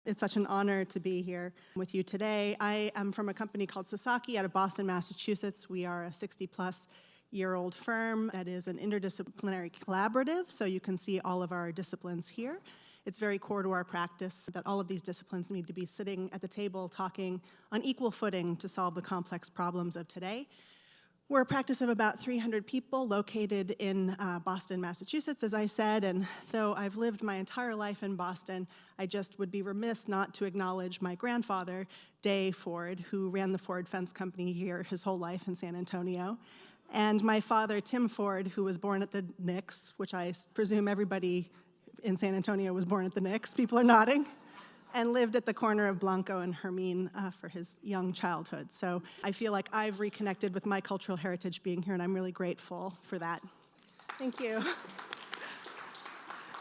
It's such an honor to be here with you today. I am from a company called Sasaki out of Boston, Massachusetts. We are a 60-plus-year-old firm that is an interdisciplinary collaborative, so you can see all of our disciplines here. It's very core to our practice that all of these disciplines need to be sitting at the table talking on equal footing to solve the complex problems of today. We're a practice of about 300 people located in Boston, Massachusetts, as I said, and though I've lived my entire life in Boston, I just would be remiss not to acknowledge my grandfather, Day Ford, who ran the Ford Fence Company here his whole life in San Antonio, and my father, Tim Ford, who was born at the Knicks, which I presume everybody in San Antonio was born at the Knicks, people are nodding, and lived at the corner of Blanco and Hermine for his young childhood. So I feel like I've reconnected with my cultural heritage being here, and I'm really grateful for that. Thank you.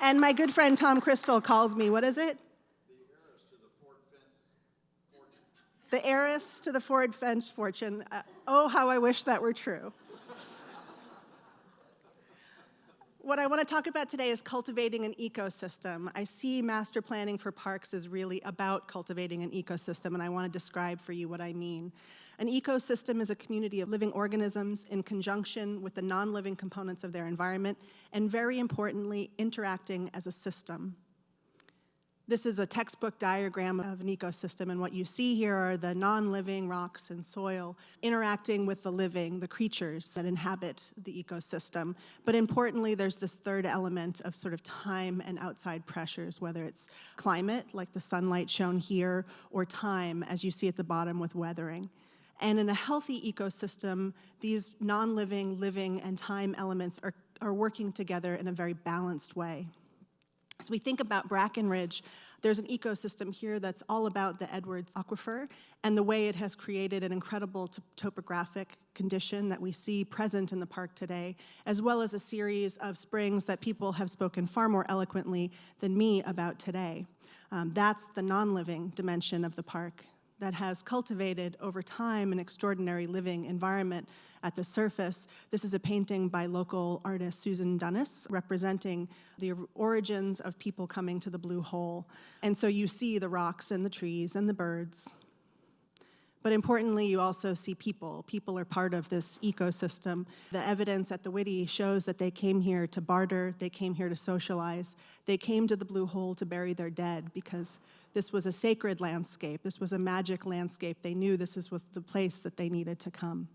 And my good friend Tom Crystal calls me, what is it? The heiress to the Ford Fence fortune. Oh, how I wish that were true. What I want to talk about today is cultivating an ecosystem. I see master planning for parks as really about cultivating an ecosystem, and I want to describe for you what I mean. An ecosystem is a community of living organisms in conjunction with the non-living components of their environment, and very importantly, interacting as a system. This is a textbook diagram of an ecosystem, and what you see here are the non-living rocks and soil interacting with the living, the creatures that inhabit the ecosystem. But importantly, there's this third element of sort of time and outside pressures, whether it's climate, like the sunlight shown here, or time, as you see at the bottom with weathering. And in a healthy ecosystem, these non-living, living, and time elements are working together in a very balanced way. As we think about Brackenridge, there's an ecosystem here that's all about the Edwards Aquifer and the way it has created an incredible topographic condition that we see present in the park today, as well as a series of springs that people have spoken far more eloquently than me about today. That's the non-living dimension of the park that has cultivated over time an extraordinary living environment at the surface. This is a painting by local artist Susan Dunnis representing the origins of people coming to the Blue Hole. And so you see the rocks and the trees and the birds. But importantly, you also see people. People are part of this ecosystem. The evidence at the Whitty shows that they came here to barter, they came here to socialize, they came to the Blue Hole to bury their dead because this was a sacred landscape, this was a magic landscape. They knew this was the place that they needed to come.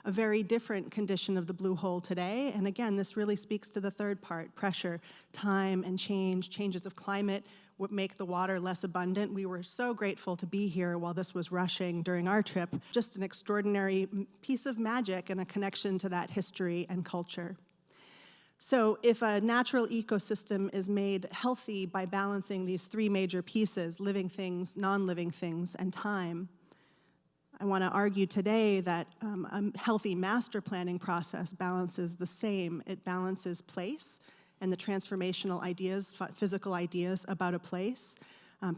A very different condition of the Blue Hole today, and again, this really speaks to the third part, pressure, time and changes of climate, what make the water less abundant. We were so grateful to be here while this was rushing during our trip. Just an extraordinary piece of magic and a connection to that history and culture. So if a natural ecosystem is made healthy by balancing these three major pieces, living things, non-living things, and time, I want to argue today that a healthy master planning process balances the same. It balances place and the transformational ideas, physical ideas about a place,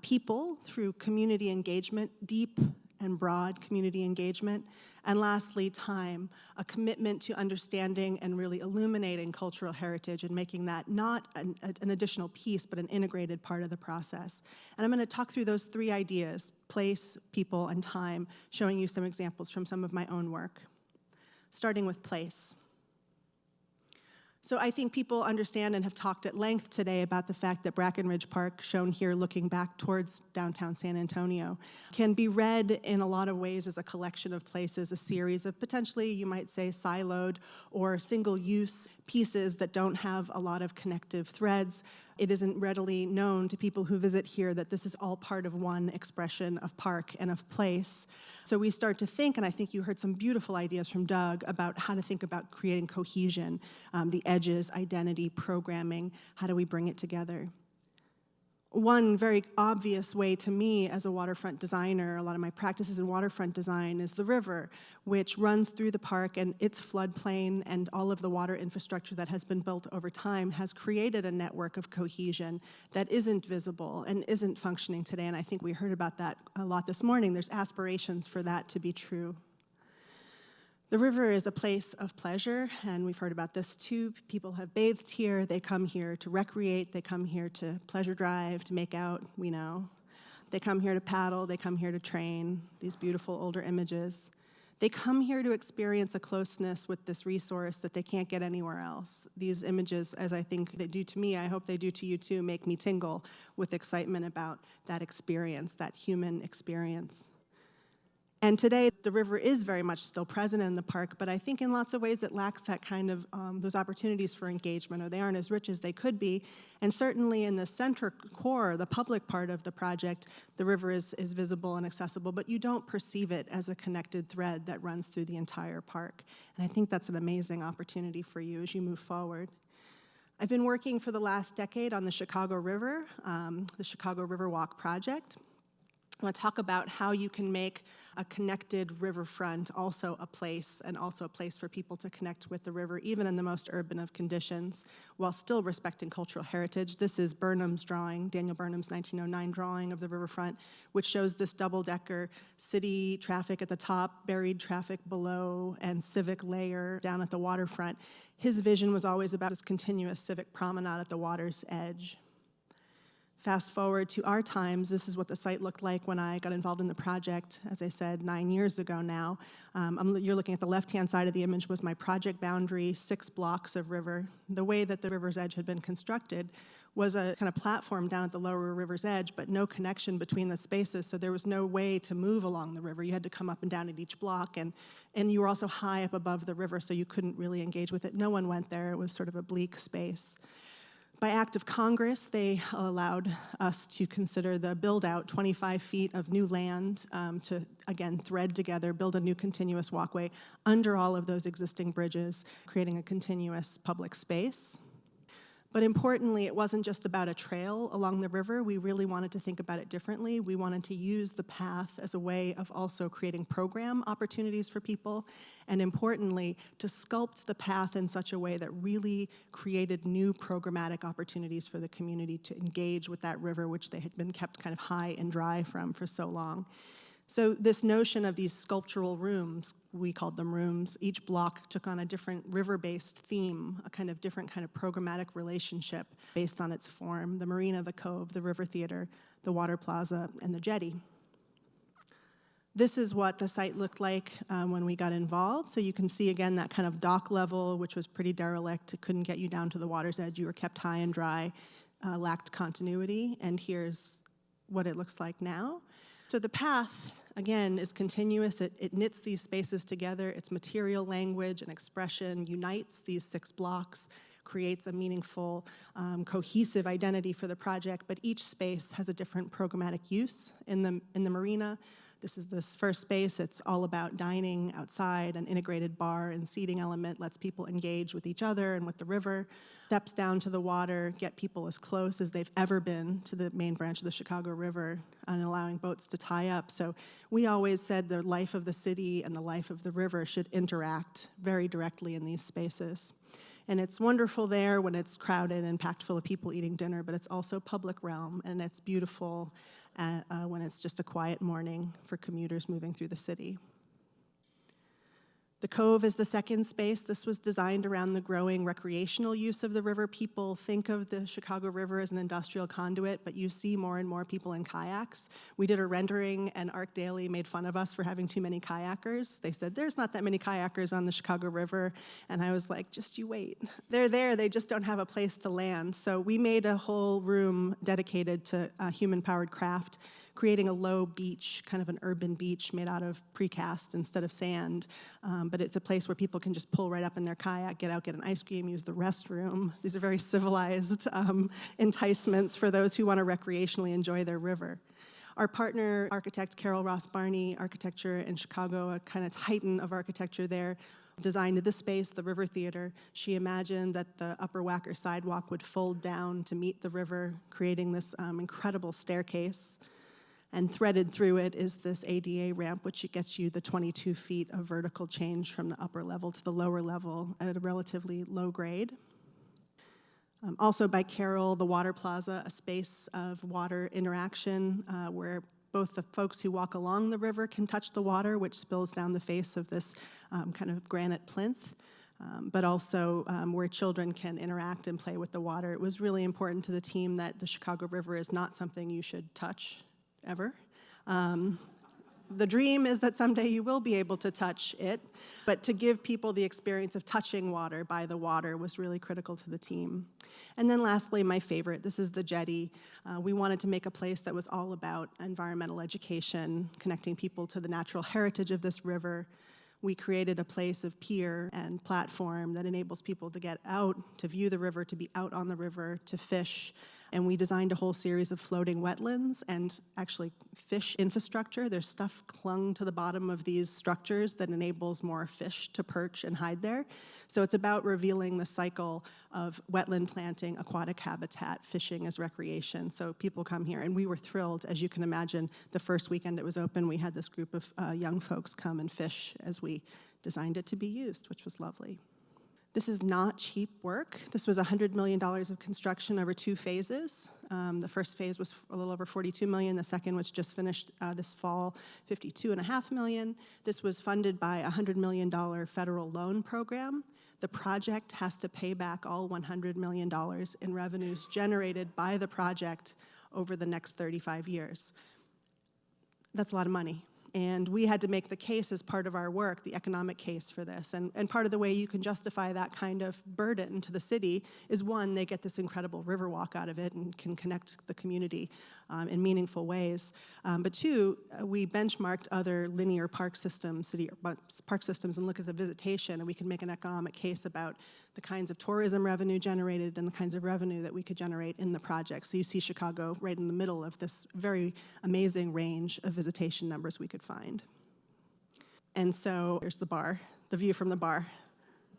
people through community engagement, deep and broad community engagement, and lastly, time, a commitment to understanding and really illuminating cultural heritage and making that not an additional piece, but an integrated part of the process. And I'm going to talk through those three ideas, place, people, and time, showing you some examples from some of my own work. Starting with place. So I think people understand and have talked at length today about the fact that Brackenridge Park, shown here looking back towards downtown San Antonio, can be read in a lot of ways as a collection of places, a series of potentially, you might say, siloed or single-use pieces that don't have a lot of connective threads. It isn't readily known to people who visit here that this is all part of one expression of park and of place. So we start to think, and I think you heard some beautiful ideas from Doug about how to think about creating cohesion, the edges, identity, programming, how do we bring it together? One very obvious way to me as a waterfront designer, a lot of my practices in waterfront design, is the river, which runs through the park, and its floodplain and all of the water infrastructure that has been built over time has created a network of cohesion that isn't visible and isn't functioning today, and I think we heard about that a lot this morning. There's aspirations for that to be true. The river is a place of pleasure, and we've heard about this too. People have bathed here, they come here to recreate, they come here to pleasure drive, to make out, we know. They come here to paddle, they come here to train, these beautiful older images. They come here to experience a closeness with this resource that they can't get anywhere else. These images, as I think they do to me, I hope they do to you too, make me tingle with excitement about that experience, that human experience. And today, the river is very much still present in the park, but I think in lots of ways it lacks that kind of, those opportunities for engagement, or they aren't as rich as they could be. And certainly in the center core, the public part of the project, the river is visible and accessible, but you don't perceive it as a connected thread that runs through the entire park. And I think that's an amazing opportunity for you as you move forward. I've been working for the last decade on the Chicago River, the Chicago River Walk project. I want to talk about how you can make a connected riverfront also a place, and also a place for people to connect with the river, even in the most urban of conditions, while still respecting cultural heritage. This is Burnham's drawing, Daniel Burnham's 1909 drawing of the riverfront, which shows this double-decker city traffic at the top, buried traffic below, and civic layer down at the waterfront. His vision was always about this continuous civic promenade at the water's edge. Fast forward to our times, this is what the site looked like when I got involved in the project, as I said, 9 years ago now. You're looking at the left-hand side of the image was my project boundary, 6 blocks of river. The way that the river's edge had been constructed was a kind of platform down at the lower river's edge, but no connection between the spaces, so there was no way to move along the river. You had to come up and down at each block, and you were also high up above the river, so you couldn't really engage with it. No one went there. It was sort of a bleak space. By act of Congress, they allowed us to consider the build-out 25 feet of new land to, again, thread together, build a new continuous walkway under all of those existing bridges, creating a continuous public space. But importantly, it wasn't just about a trail along the river. We really wanted to think about it differently. We wanted to use the path as a way of also creating program opportunities for people, and importantly, to sculpt the path in such a way that really created new programmatic opportunities for the community to engage with that river, which they had been kept kind of high and dry from for so long. So this notion of these sculptural rooms, we called them rooms, each block took on a different river-based theme, a kind of different kind of programmatic relationship based on its form: the marina, the cove, the river theater, the water plaza, and the jetty. This is what the site looked like when we got involved. So you can see again that kind of dock level, which was pretty derelict. It couldn't get you down to the water's edge. You were kept high and dry, lacked continuity. And here's what it looks like now. So the path, again, is continuous. It knits these spaces together. Its material, language, and expression unites these 6 blocks, creates a meaningful, cohesive identity for the project, but each space has a different programmatic use. In the marina, this is this first space. It's all about dining outside. An integrated bar and seating element lets people engage with each other and with the river. Steps down to the water, get people as close as they've ever been to the main branch of the Chicago River, and allowing boats to tie up. So we always said the life of the city and the life of the river should interact very directly in these spaces. And it's wonderful there when it's crowded and packed full of people eating dinner, but it's also public realm, and it's beautiful when it's just a quiet morning for commuters moving through the city. The cove is the second space. This was designed around the growing recreational use of the river. People think of the Chicago River as an industrial conduit, but you see more and more people in kayaks. We did a rendering, and Arc Daily made fun of us for having too many kayakers. They said, there's not that many kayakers on the Chicago River. And I was like, just you wait. They're there, they just don't have a place to land. So we made a whole room dedicated to human-powered craft, creating a low beach, kind of an urban beach made out of precast instead of sand. But it's a place where people can just pull right up in their kayak, get out, get an ice cream, use the restroom. These are very civilized enticements for those who want to recreationally enjoy their river. Our partner, architect Carol Ross Barney, Architecture in Chicago, a kind of titan of architecture there, designed this space, the River Theater. She imagined that the upper Wacker sidewalk would fold down to meet the river, creating this incredible staircase. And threaded through it is this ADA ramp, which gets you the 22 feet of vertical change from the upper level to the lower level at a relatively low grade. Also by Carol, the Water Plaza, a space of water interaction where both the folks who walk along the river can touch the water, which spills down the face of this kind of granite plinth, but also where children can interact and play with the water. It was really important to the team that the Chicago River is not something you should touch, ever. The dream is that someday you will be able to touch it, but to give people the experience of touching water by the water was really critical to the team. And then lastly, my favorite, this is the jetty. We wanted to make a place that was all about environmental education, connecting people to the natural heritage of this river. We created a place of pier and platform that enables people to get out, to view the river, to be out on the river, to fish. And we designed a whole series of floating wetlands and actually fish infrastructure. There's stuff clung to the bottom of these structures that enables more fish to perch and hide there. So it's about revealing the cycle of wetland planting, aquatic habitat, fishing as recreation. So people come here, and we were thrilled. As you can imagine, the first weekend it was open, we had this group of young folks come and fish as we designed it to be used, which was lovely. This is not cheap work. This was $100 million of construction over 2 phases. The first phase was a little over $42 million. The second was just finished this fall, $52.5 million. This was funded by a $100 million federal loan program. The project has to pay back all $100 million in revenues generated by the project over the next 35 years. That's a lot of money. And we had to make the case as part of our work, the economic case for this. And part of the way you can justify that kind of burden to the city is, one, they get this incredible river walk out of it and can connect the community in meaningful ways. But two, we benchmarked other linear park systems, city park systems, and look at the visitation, and we can make an economic case about the kinds of tourism revenue generated and the kinds of revenue that we could generate in the project. So you see Chicago right in the middle of this very amazing range of visitation numbers we could find. And so here's the bar, the view from the bar.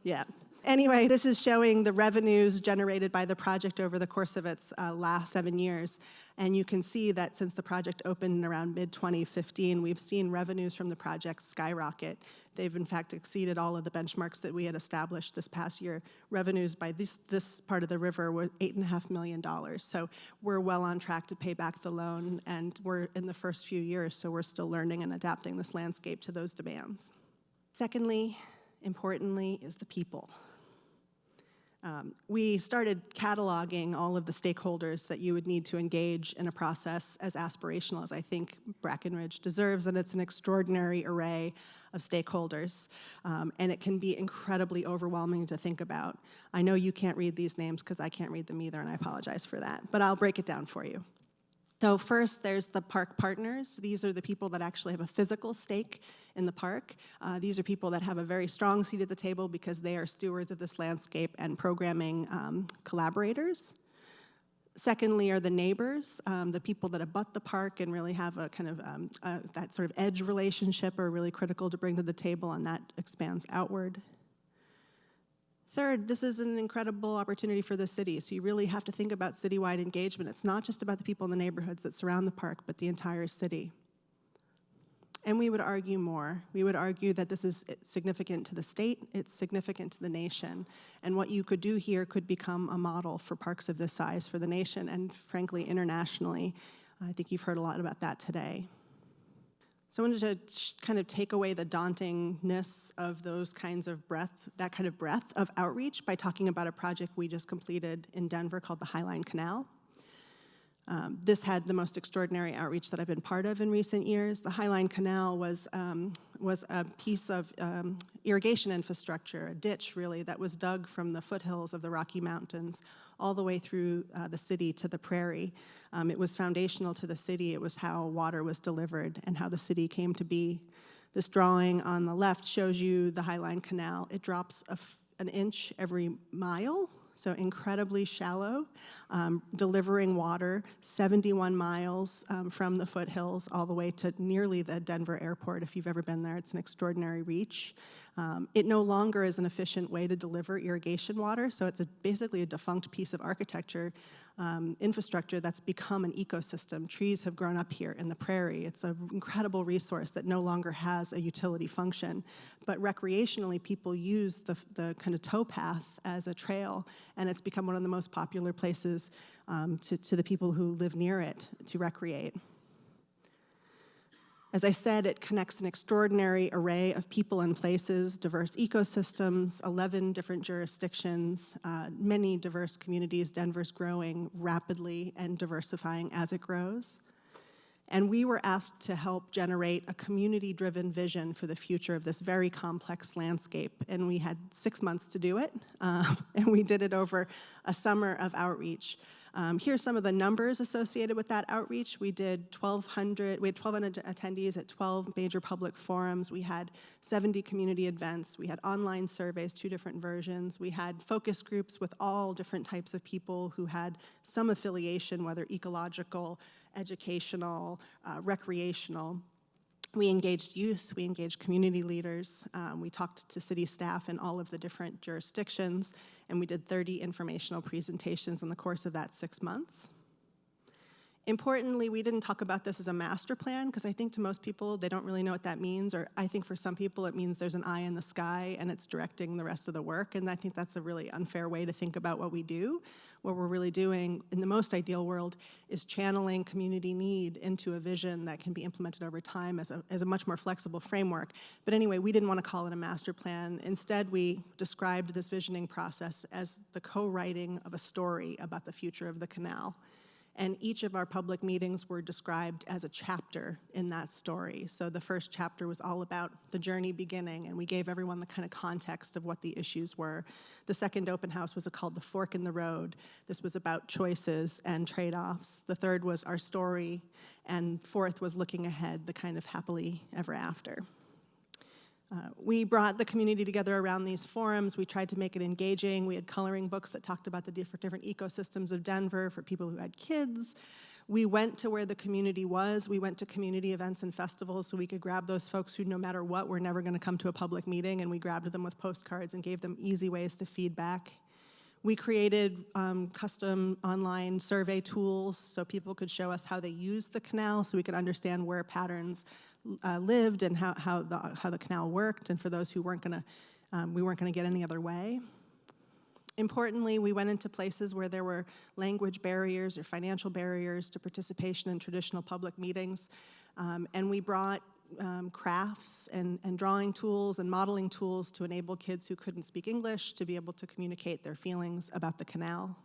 Yeah. Anyway, this is showing the revenues generated by the project over the course of its last 7 years. And you can see that since the project opened around mid-2015, we've seen revenues from the project skyrocket. They've in fact exceeded all of the benchmarks that we had established this past year. Revenues by this part of the river were $8.5 million. So we're well on track to pay back the loan, and we're in the first few years, so we're still learning and adapting this landscape to those demands. Secondly, importantly, is the people. We started cataloging all of the stakeholders that you would need to engage in a process as aspirational as I think Brackenridge deserves, and it's an extraordinary array of stakeholders, and it can be incredibly overwhelming to think about. I know you can't read these names because I can't read them either, and I apologize for that, but I'll break it down for you. So first, there's the park partners. These are the people that actually have a physical stake in the park. These are people that have a very strong seat at the table because they are stewards of this landscape and programming collaborators. Secondly are the neighbors, the people that abut the park and really have a kind of that sort of edge relationship are really critical to bring to the table, and that expands outward. Third, this is an incredible opportunity for the city, so you really have to think about citywide engagement. It's not just about the people in the neighborhoods that surround the park, but the entire city. And we would argue more. We would argue that this is significant to the state, it's significant to the nation, and what you could do here could become a model for parks of this size for the nation and, frankly, internationally. I think you've heard a lot about that today. So I wanted to kind of take away the dauntingness of those kinds of breadth, that kind of breadth of outreach by talking about a project we just completed in Denver called the Highline Canal. This had the most extraordinary outreach that I've been part of in recent years. The Highline Canal was a piece of irrigation infrastructure, a ditch really, that was dug from the foothills of the Rocky Mountains all the way through the city to the prairie. It was foundational to the city. It was how water was delivered and how the city came to be. This drawing on the left shows you the Highline Canal. It drops an inch every mile, so incredibly shallow, delivering water 71 miles from the foothills all the way to nearly the Denver airport. If you've ever been there, it's an extraordinary reach. It no longer is an efficient way to deliver irrigation water, so it's basically a defunct piece of architecture, infrastructure that's become an ecosystem. Trees have grown up here in the prairie. It's an incredible resource that no longer has a utility function. But recreationally, people use the kind of towpath as a trail, and it's become one of the most popular places to the people who live near it to recreate. As I said, it connects an extraordinary array of people and places, diverse ecosystems, 11 different jurisdictions, many diverse communities. Denver's growing rapidly and diversifying as it grows. And we were asked to help generate a community-driven vision for the future of this very complex landscape. And we had 6 months to do it, and we did it over a summer of outreach. Here's some of the numbers associated with that outreach. We had 1,200 attendees at 12 major public forums. We had 70 community events. We had online surveys, 2 different versions. We had focus groups with all different types of people who had some affiliation, whether ecological, educational, recreational. We engaged youth, we engaged community leaders, we talked to city staff in all of the different jurisdictions, and we did 30 informational presentations in the course of that 6 months. Importantly, we didn't talk about this as a master plan, because I think to most people, they don't really know what that means, or I think for some people it means there's an eye in the sky and it's directing the rest of the work, and I think that's a really unfair way to think about what we do. What we're really doing in the most ideal world is channeling community need into a vision that can be implemented over time as a much more flexible framework. But anyway, we didn't want to call it a master plan. Instead, we described this visioning process as the co-writing of a story about the future of the canal. And each of our public meetings were described as a chapter in that story. So the first chapter was all about the journey beginning, and we gave everyone the kind of context of what the issues were. The second open house was called The Fork in the Road. This was about choices and trade-offs. The third was our story, and fourth was looking ahead, the kind of happily ever after. We brought the community together around these forums. We tried to make it engaging. We had coloring books that talked about the different ecosystems of Denver for people who had kids. We went to where the community was. We went to community events and festivals so we could grab those folks who, no matter what, were never going to come to a public meeting, and we grabbed them with postcards and gave them easy ways to feedback. We created custom online survey tools so people could show us how they used the canal, so we could understand where patterns lived and how the canal worked, and for those who weren't going to, we weren't going to get any other way. Importantly, we went into places where there were language barriers or financial barriers to participation in traditional public meetings, and we brought crafts and drawing tools and modeling tools to enable kids who couldn't speak English to be able to communicate their feelings about the canal.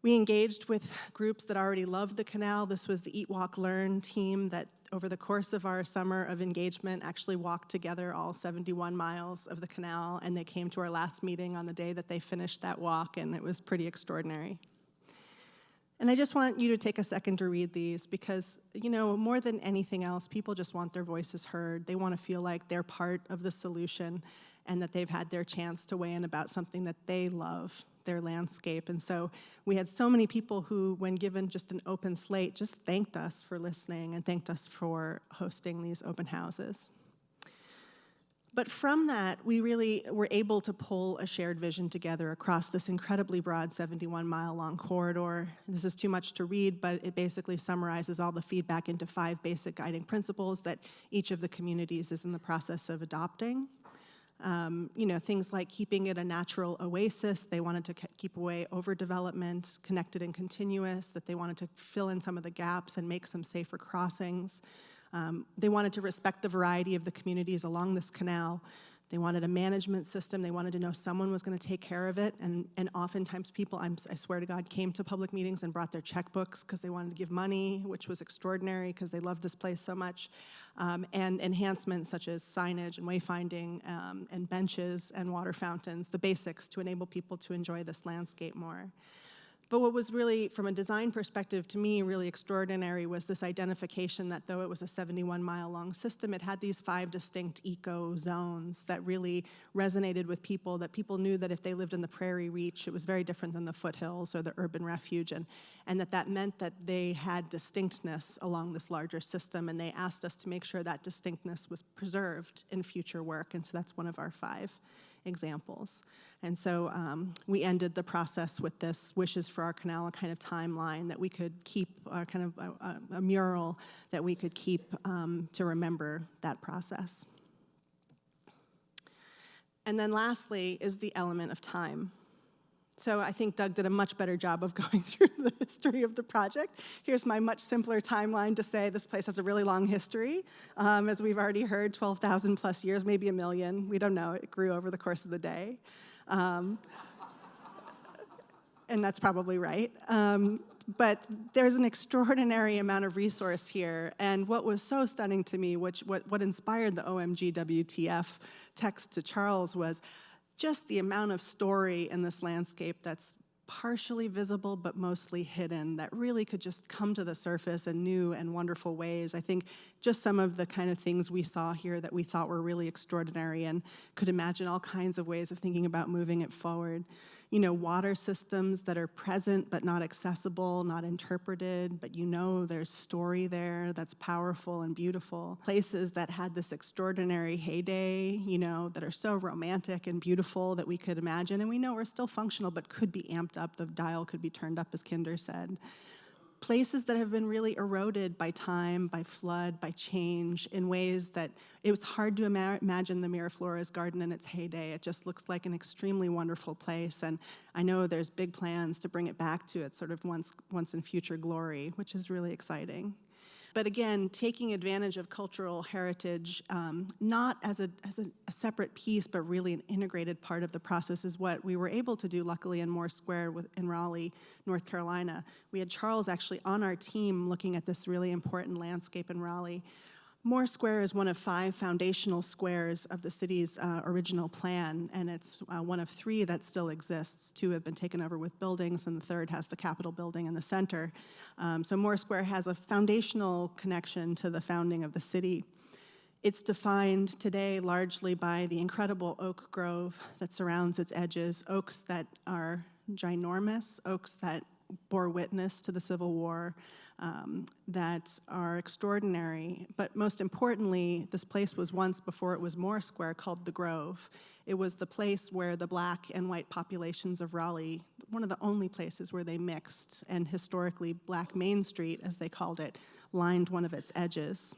We engaged with groups that already loved the canal. This was the Eat, Walk, Learn team that over the course of our summer of engagement actually walked together all 71 miles of the canal, and they came to our last meeting on the day that they finished that walk, and it was pretty extraordinary. And I just want you to take a second to read these because, you know, more than anything else, people just want their voices heard. They want to feel like they're part of the solution and that they've had their chance to weigh in about something that they love, their landscape. And so we had so many people who, when given just an open slate, just thanked us for listening and thanked us for hosting these open houses. But from that, we really were able to pull a shared vision together across this incredibly broad 71-mile-long corridor. This is too much to read, but it basically summarizes all the feedback into 5 basic guiding principles that each of the communities is in the process of adopting. You know, things like keeping it a natural oasis. They wanted to keep away overdevelopment, connected and continuous, that they wanted to fill in some of the gaps and make some safer crossings. They wanted to respect the variety of the communities along this canal. They wanted a management system. They wanted to know someone was going to take care of it. And oftentimes people, I swear to God, came to public meetings and brought their checkbooks because they wanted to give money, which was extraordinary because they loved this place so much. And enhancements such as signage and wayfinding and benches and water fountains, the basics to enable people to enjoy this landscape more. But what was really, from a design perspective, to me, really extraordinary was this identification that though it was a 71-mile-long system, it had these 5 distinct eco zones that really resonated with people, that people knew that if they lived in the prairie reach, it was very different than the foothills or the urban refuge, and that meant that they had distinctness along this larger system, and they asked us to make sure that distinctness was preserved in future work, and so that's one of our 5 examples. And so we ended the process with this Wishes for Our Canal, a kind of timeline that we could keep, kind of a mural that we could keep to remember that process. And then lastly is the element of time. So I think Doug did a much better job of going through the history of the project. Here's my much simpler timeline to say this place has a really long history. As we've already heard, 12,000 plus years, maybe a million. We don't know. It grew over the course of the day. And that's probably right. But there's an extraordinary amount of resource here. And what was so stunning to me, what inspired the OMG WTF text to Charles, was just the amount of story in this landscape that's partially visible but mostly hidden, that really could just come to the surface in new and wonderful ways. I think just some of the kind of things we saw here that we thought were really extraordinary and could imagine all kinds of ways of thinking about moving it forward. You know, water systems that are present but not accessible, not interpreted, but you know there's story there that's powerful and beautiful. Places that had this extraordinary heyday, you know, that are so romantic and beautiful that we could imagine, and we know we're still functional but could be amped up, the dial could be turned up, as Kinder said. Places that have been really eroded by time, by flood, by change in ways that it was hard to imagine the Miraflores garden in its heyday. It just looks like an extremely wonderful place, and I know there's big plans to bring it back to its sort of once in future glory, which is really exciting. But again, taking advantage of cultural heritage, not as a separate piece, but really an integrated part of the process, is what we were able to do, luckily, in Moore Square in Raleigh, North Carolina. We had Charles actually on our team looking at this really important landscape in Raleigh. Moore Square is one of 5 foundational squares of the city's original plan, and it's one of 3 that still exists. 2 have been taken over with buildings, and the 3rd has the Capitol building in the center. So Moore Square has a foundational connection to the founding of the city. It's defined today largely by the incredible oak grove that surrounds its edges, oaks that are ginormous, oaks that bore witness to the Civil War, that are extraordinary. But most importantly, this place was once, before it was Moore Square, called the Grove. It was the place where the black and white populations of Raleigh, one of the only places where they mixed, and historically Black Main Street, as they called it, lined one of its edges.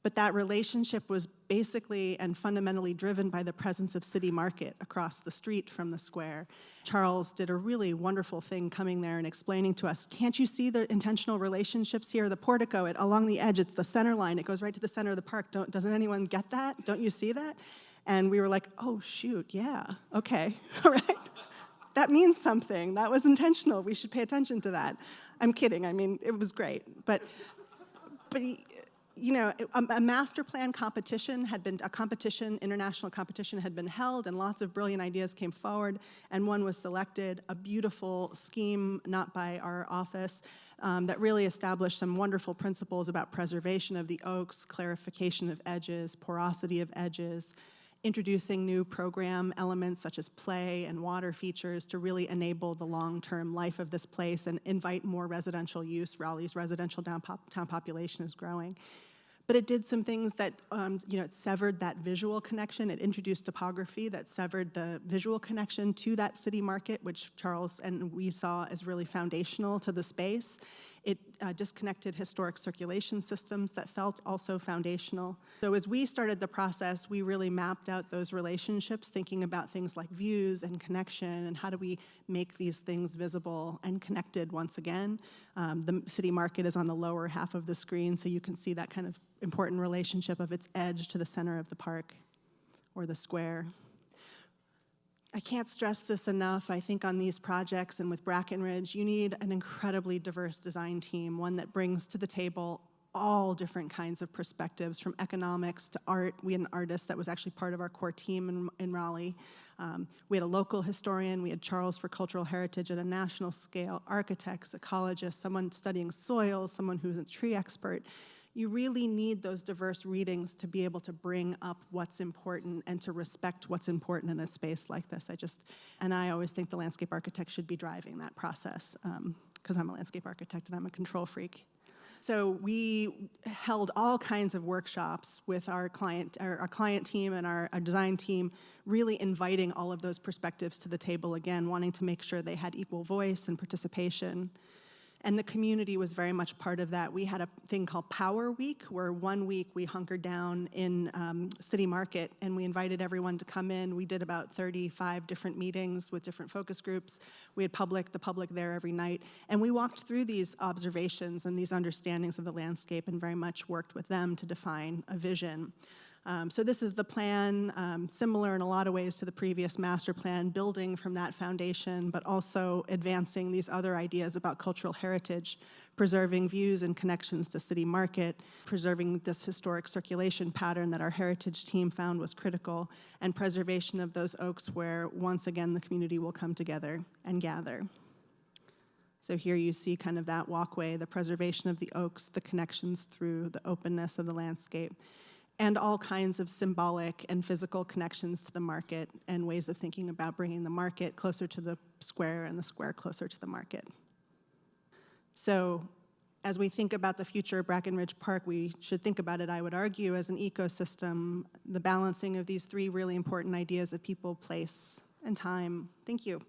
But that relationship was basically and fundamentally driven by the presence of City Market across the street from the square. Charles did a really wonderful thing coming there and explaining to us, can't you see the intentional relationships here? The portico, along the edge, it's the center line. It goes right to the center of the park. Doesn't anyone get that? Don't you see that? And we were like, oh, shoot, yeah, okay, all right. That means something. That was intentional. We should pay attention to that. I'm kidding. I mean, it was great. But you know, a master plan competition had been, international competition had been held, and lots of brilliant ideas came forward, and one was selected, a beautiful scheme, not by our office, that really established some wonderful principles about preservation of the oaks, clarification of edges, porosity of edges, introducing new program elements such as play and water features to really enable the long-term life of this place and invite more residential use. Raleigh's residential town population is growing. But it did some things that, you know, it severed that visual connection. It introduced topography that severed the visual connection to that City Market, which Charles and we saw as really foundational to the space. It disconnected historic circulation systems that felt also foundational. So as we started the process, we really mapped out those relationships, thinking about things like views and connection, and how do we make these things visible and connected once again. The City Market is on the lower half of the screen, so you can see that kind of important relationship of its edge to the center of the park or the square. I can't stress this enough. I think on these projects and with Brackenridge, you need an incredibly diverse design team, one that brings to the table all different kinds of perspectives, from economics to art. We had an artist that was actually part of our core team in Raleigh. We had a local historian. We had Charles for cultural heritage at a national scale, architects, ecologists, someone studying soils, someone who's a tree expert. You really need those diverse readings to be able to bring up what's important and to respect what's important in a space like this. I always think the landscape architect should be driving that process, because I'm a landscape architect and I'm a control freak. So we held all kinds of workshops with our client team and our design team, really inviting all of those perspectives to the table again, wanting to make sure they had equal voice and participation. And the community was very much part of that. We had a thing called Power Week, where 1 week we hunkered down in City Market, and we invited everyone to come in. We did about 35 different meetings with different focus groups. We had the public there every night. And we walked through these observations and these understandings of the landscape and very much worked with them to define a vision. So this is the plan, similar in a lot of ways to the previous master plan, building from that foundation, but also advancing these other ideas about cultural heritage, preserving views and connections to City Market, preserving this historic circulation pattern that our heritage team found was critical, and preservation of those oaks where, once again, the community will come together and gather. So here you see kind of that walkway, the preservation of the oaks, the connections through the openness of the landscape, and all kinds of symbolic and physical connections to the market and ways of thinking about bringing the market closer to the square and the square closer to the market. So as we think about the future of Brackenridge Park, we should think about it, I would argue, as an ecosystem, the balancing of these three really important ideas of people, place, and time. Thank you.